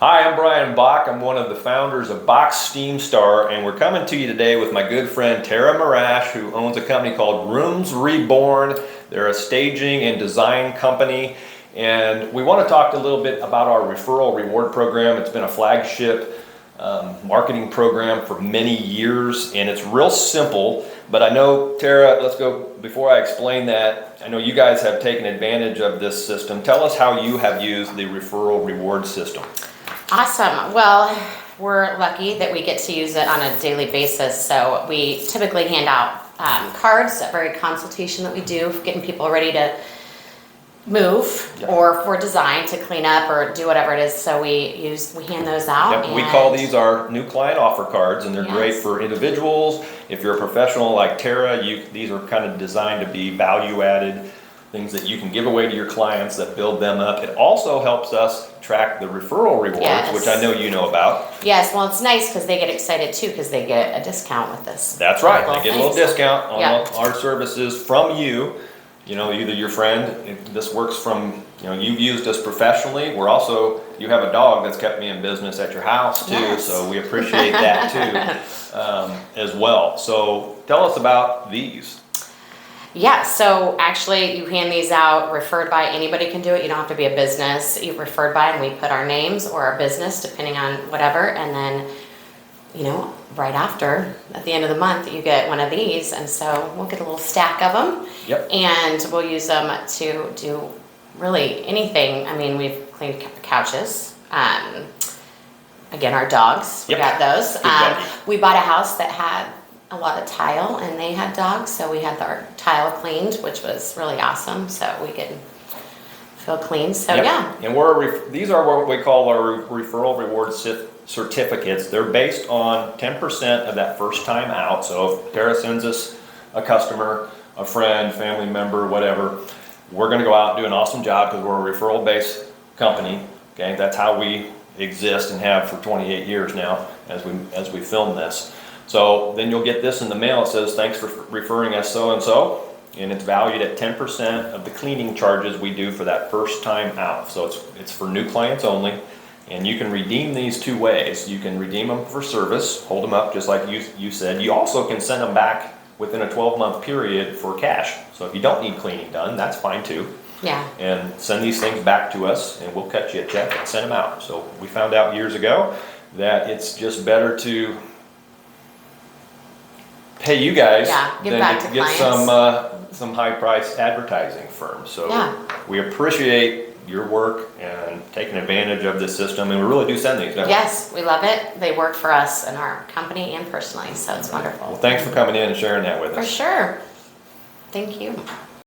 Hi, I'm Brian Bock. I'm one of the founders of Bock Steam Star, and we're coming to you today with my good friend Tara Marash, who owns a company called Rooms Reborn. They're a staging and design company, and we want to talk a little bit about our referral reward program. It's been a flagship marketing program for many years, and it's real simple. But I know, Tara, let's go, before I explain that, I know you guys have taken advantage of this system. Tell us how you have used the referral reward system. Awesome. Well, we're lucky that we get to use it on a daily basis. So we typically hand out cards, a very consultation that we do for getting people ready to move or for design to clean up or do whatever it is. So we hand those out. Yep, we call these our new client offer cards, and they're great for individuals. If you're a professional like Tara, these are kind of designed to be value added things that you can give away to your clients that build them up. It also helps us track the referral rewards, which I know you know about. Yes, well, it's nice because they get excited too because they get a discount with this. That's right, they get a little discount on our services from you. You know, either your friend, this works from, you've used us professionally. You have a dog that's kept me in business at your house too, so we appreciate that too as well. So tell us about these. Yeah, so actually you hand these out, referred by, anybody can do it. You don't have to be a business. You referred by, and we put our names or our business, depending on whatever, and then, right after, at the end of the month, you get one of these, and so we'll get a little stack of them. Yep. And we'll use them to do really anything. I mean, we've cleaned couches. Again, our dogs, we got those. We bought a house that had a lot of tile, and they had dogs, so we had our tile cleaned, which was really awesome, so we could feel clean. So yeah. And these are what we call our referral reward certificates. They're based on 10% of that first time out. So if Tara sends us a customer, a friend, family member, whatever, we're going to go out and do an awesome job because we're a referral based company. Okay, that's how we exist and have for 28 years now as we film this. So then you'll get this in the mail. It says, thanks for referring us so-and-so, and it's valued at 10% of the cleaning charges we do for that first time out. So it's for new clients only, and you can redeem these two ways. You can redeem them for service, hold them up just like you said. You also can send them back within a 12-month period for cash. So if you don't need cleaning done, that's fine too. Yeah. And send these things back to us, and we'll cut you a check and send them out. So we found out years ago that it's just better to pay you guys than to get some high-priced advertising firms. So we appreciate your work and taking advantage of this system, and we really do send these. Yes, we love it. They work for us and our company and personally, so it's wonderful. Well, thanks for coming in and sharing that with us. For sure. Thank you.